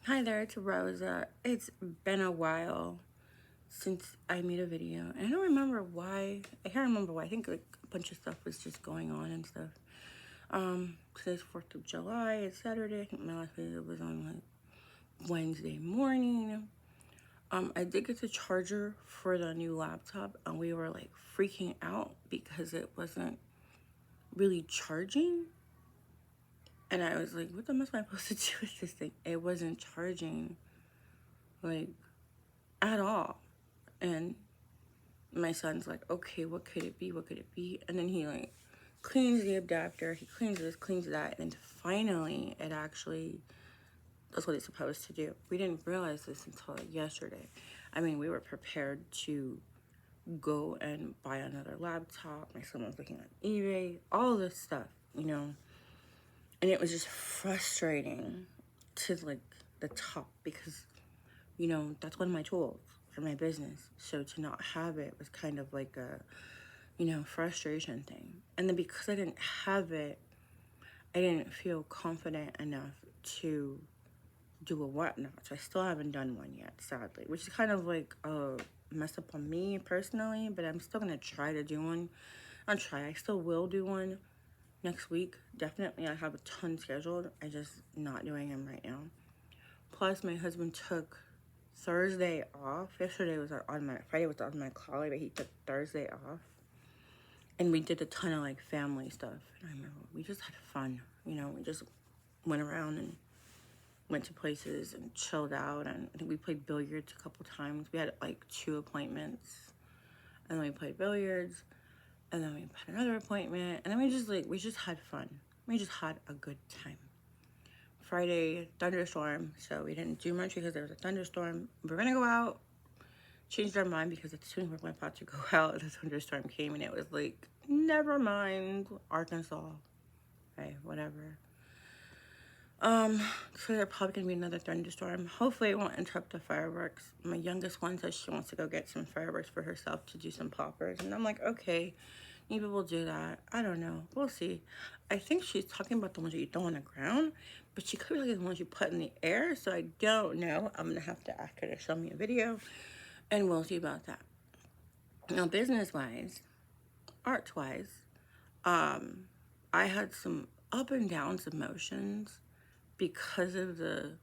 Hi there, it's Rosa. It's been a while since I made a video, and I don't remember why. I can't remember why. I think like a bunch of stuff was just going on and stuff. Today's 4th of July. It's Saturday. I think my last video was on like Wednesday morning. I did get the charger for the new laptop, and we were like freaking out because it wasn't really charging. And I was like, what the mess am I supposed to do with this thing? It wasn't charging, like, at all. And my son's like, okay, what could it be? What could it be? And then he like cleans the adapter, he cleans this, cleans that, and finally it actually does what it's supposed to do. We didn't realize this until like yesterday. I mean, we were prepared to go and buy another laptop. My son was looking on eBay, all this stuff, you know. And it was just frustrating to like the top because, you know, that's one of my tools for my business. So to not have it was kind of like a, you know, frustration thing. And then because I didn't have it, I didn't feel confident enough to do a whatnot. So I still haven't done one yet, sadly, which is kind of like a mess up on me personally, but I'm still gonna try to do one. I still will do one next week. Definitely, I have a ton scheduled. I just not doing them right now. Plus, my husband took Thursday off. Yesterday was on my Friday was on my collie, but he took Thursday off. And we did a ton of like family stuff. And I remember we just had fun. You know, we just went around and went to places and chilled out. And I think we played billiards a couple times. We had like 2 appointments, and then we played billiards, and then we had another appointment, and then we just had fun. We just had a good time. Friday, thunderstorm, so we didn't do much because there was a thunderstorm. We're gonna go out. Changed our mind because as soon as we were about to go out, the thunderstorm came, and it was like, never mind, Arkansas. Okay, whatever. So there's probably gonna be another thunderstorm. Hopefully it won't interrupt the fireworks. My youngest one says she wants to go get some fireworks for herself to do some poppers. And I'm like, okay, maybe we'll do that. I don't know. We'll see. I think she's talking about the ones that you throw on the ground, but she could be like the ones you put in the air. So I don't know. I'm gonna have to ask her to show me a video, and we'll see about that. Now, business-wise, art-wise, I had some up and downs emotions because of the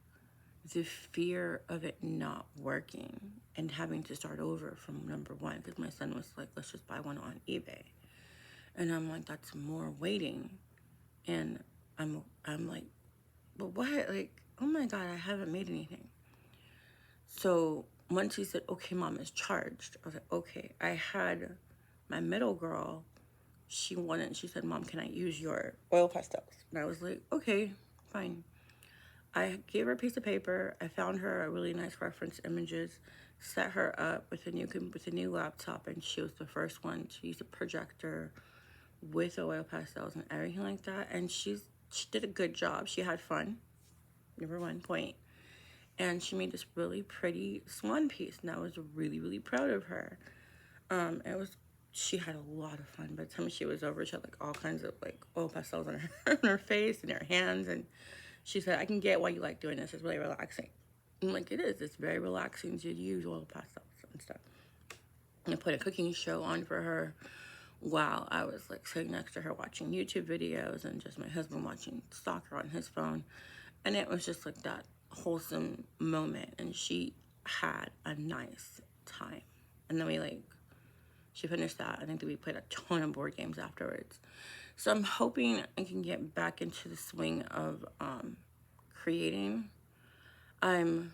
fear of it not working and having to start over from number one. Because my son was like, let's just buy one on eBay, and I'm like, that's more waiting. And I'm like, but what? Like, oh my god, I haven't made anything. So once he said, okay, mom, is charged, I was like, okay. I had my middle girl, she said, mom, can I use your oil pastels? And I was like, okay, fine. I gave her a piece of paper. I found her a really nice reference images, set her up with a new laptop, and she was the first one to use a projector with oil pastels and everything like that. And she did a good job. She had fun. Number one point. And she made this really pretty swan piece, and I was really, really proud of her. It was She had a lot of fun. By the time she was over, she had like all kinds of like oil pastels on her on her face and her hands, and she said, "I can get why you like doing this. It's really relaxing." I'm like, it is. It's very relaxing to use oil pastels and stuff. And I put a cooking show on for her while I was like sitting next to her watching YouTube videos, and just my husband watching soccer on his phone. And it was just like that wholesome moment, and she had a nice time. And then she finished that. I think that we played a ton of board games afterwards. So I'm hoping I can get back into the swing of creating. I'm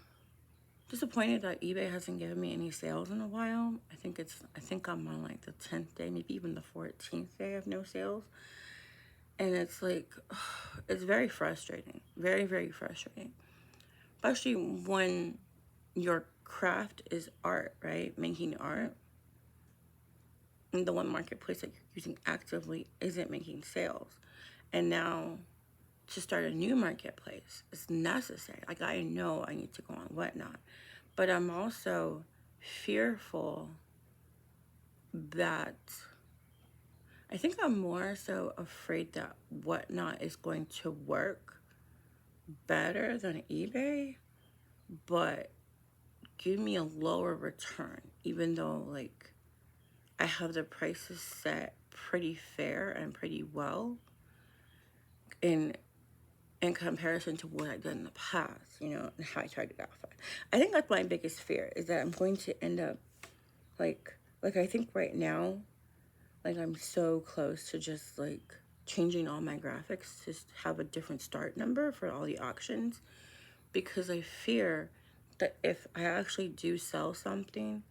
disappointed that eBay hasn't given me any sales in a while. I think I'm on like the 10th day, maybe even the 14th day of no sales. And it's like, it's very frustrating. Very, very frustrating. Especially when your craft is art, right? Making art. And the one marketplace that you're using actively isn't making sales. And now to start a new marketplace is necessary. Like, I know I need to go on Whatnot. But I'm also fearful that I think I'm more so afraid that Whatnot is going to work better than eBay. but give me a lower return, even though like I have the prices set pretty fair and pretty well in comparison to what I've done in the past, you know, and how I tried to get off it. I think that's my biggest fear, is that I'm going to end up like I think right now, like I'm so close to just like changing all my graphics to have a different start number for all the auctions, because I fear that if I actually do sell something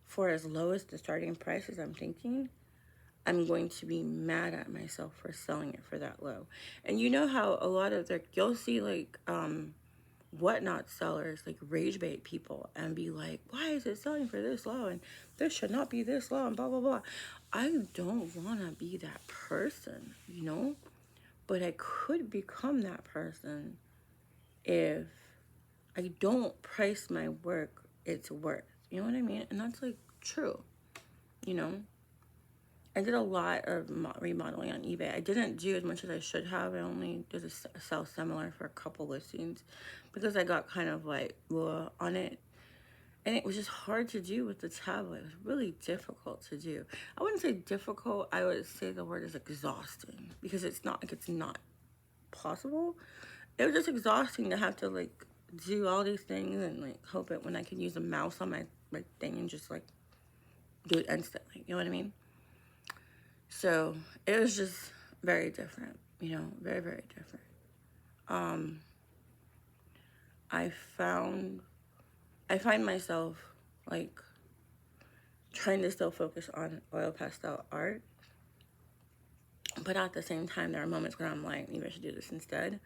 for as low as the starting price as I'm thinking, I'm going to be mad at myself for selling it for that low. And you know how a lot of you'll see like whatnot sellers like rage bait people and be like, why is it selling for this low, and this should not be this low, and blah blah blah. I don't want to be that person, you know, but I could become that person if I don't price my work its worth. You know what I mean? And that's like true, you know. I did a lot of remodeling on eBay. I didn't do as much as I should have. I only did a sell similar for a couple listings because I got kind of like on it. And it was just hard to do with the tablet. It was really difficult to do. I wouldn't say difficult. I would say the word is exhausting, because it's not like it's not possible. It was just exhausting to have to like do all these things and like hope it when I could use a mouse on my thing and just like do it instantly. You know what I mean? So it was just very different, you know, very, very different. I find myself like trying to still focus on oil pastel art, but at the same time, there are moments where I'm like, maybe I should do this instead.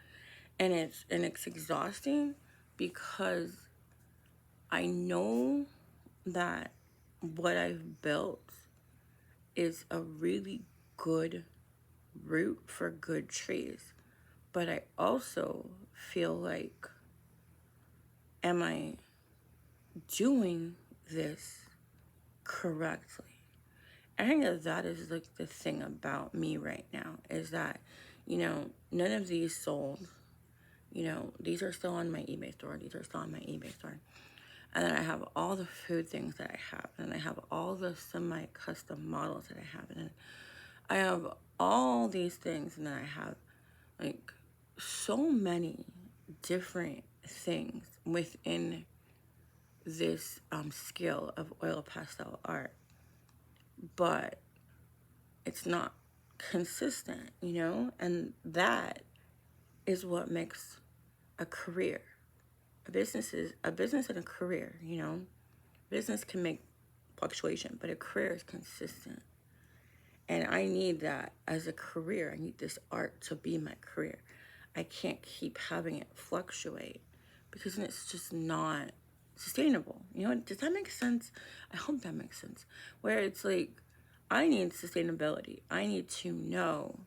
And it's exhausting because I know that what I've built is a really good root for good trees. But I also feel like, am I doing this correctly? I think that is like the thing about me right now, is that, you know, none of these sold. You know, these are still on my eBay store. These are still on my eBay store. And then I have all the food things that I have. And I have all the semi-custom models that I have. And I have all these things. And then I have like so many different things within this skill of oil pastel art. But it's not consistent, you know? And that is what makes a career. A business and a career, you know. Business can make fluctuation, but a career is consistent. And I need that as a career. I need this art to be my career. I can't keep having it fluctuate, because then it's just not sustainable. You know, does that make sense? I hope that makes sense. Where it's like, I need sustainability. I need to know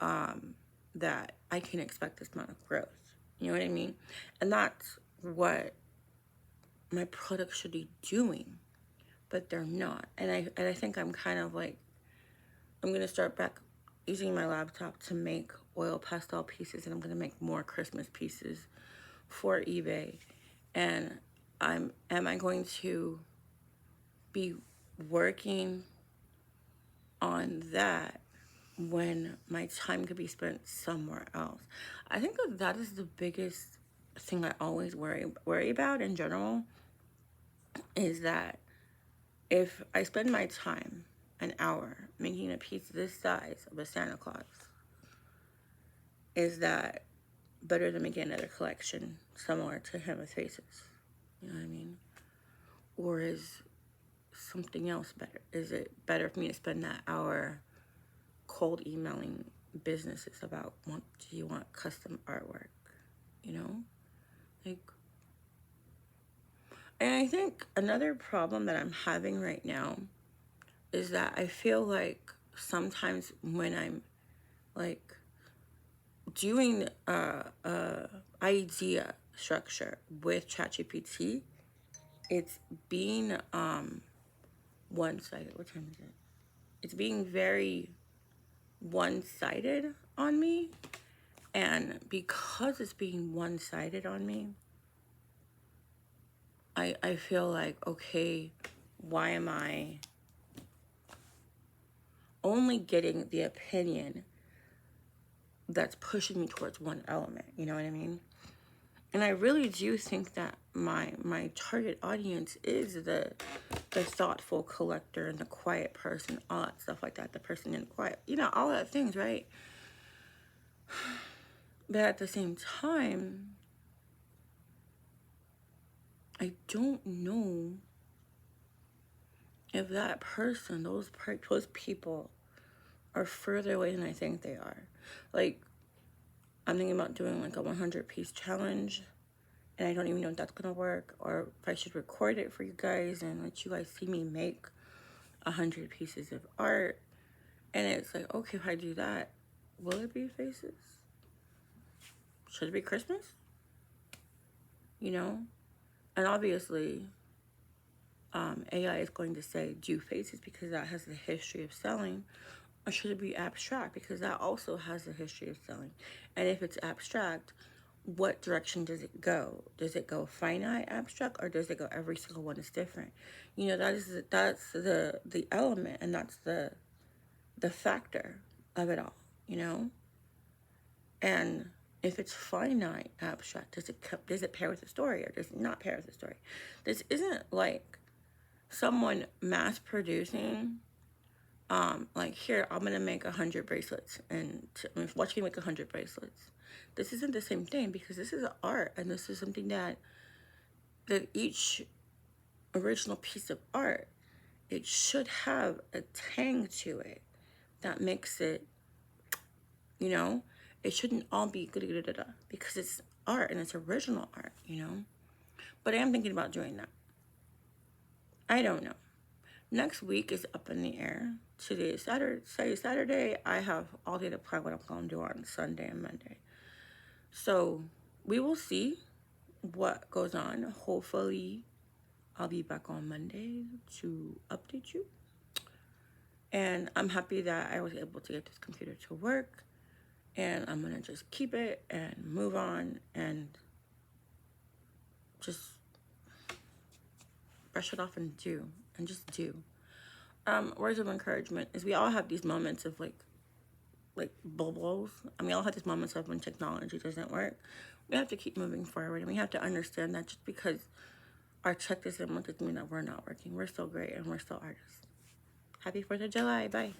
that I can expect this amount of growth. You know what I mean? And that's what my products should be doing, but they're not. And I think I'm kind of like, I'm going to start back using my laptop to make oil pastel pieces, and I'm going to make more Christmas pieces for eBay. And am I going to be working on that when my time could be spent somewhere else? I think that is the biggest thing I always worry about in general, is that if I spend my time an hour making a piece this size of a Santa Claus, is that better than making another collection similar to him with faces? You know what I mean? Or is something else better? Is it better for me to spend that hour cold emailing businesses about, do you want custom artwork? You know? Like, and I think another problem that I'm having right now is that I feel like sometimes when I'm like doing idea structure with ChatGPT, it's being one-sided. What time is it? It's being very one-sided on me. And because it's being one-sided on me, I feel like, okay, why am I only getting the opinion that's pushing me towards one element? You know what I mean? And I really do think that my target audience is the thoughtful collector and the quiet person, all that stuff like that, the person in the quiet, all that things, right? But at the same time, I don't know if that person, those people, are further away than I think they are. Like, I'm thinking about doing like a 100-piece challenge, and I don't even know if that's gonna work, or if I should record it for you guys and let you guys see me make 100 pieces of art. And it's like, okay, if I do that, will it be faces? Should it be Christmas? And obviously, AI is going to say do faces because that has the history of selling, or should it be abstract because that also has a history of selling? And if it's abstract, what direction does it go? Does it go finite abstract, or does it go every single one is different? That's the element, and that's the factor of it all. And if it's finite abstract, does it pair with the story, or does it not pair with the story? This isn't like someone mass producing, like, here, I'm gonna make 100 bracelets and watch me make 100 bracelets. This isn't the same thing, because this is art, and this is something that each original piece of art, it should have a tang to it that makes it, it shouldn't all be because it's art and it's original art. But I am thinking about doing that. I don't know. Next week is up in the air. Today is Saturday. I have all day to plan what I'm going to do on Sunday and Monday. So we will see what goes on. Hopefully, I'll be back on Monday to update you. And I'm happy that I was able to get this computer to work. And I'm going to just keep it and move on and just brush it off and just do. Words of encouragement is we all have these moments of like bubbles. I mean, we all have these moments of when technology doesn't work. We have to keep moving forward, and we have to understand that just because our check doesn't mean that we're not working. We're still great, and we're still artists. Happy 4th of July. Bye.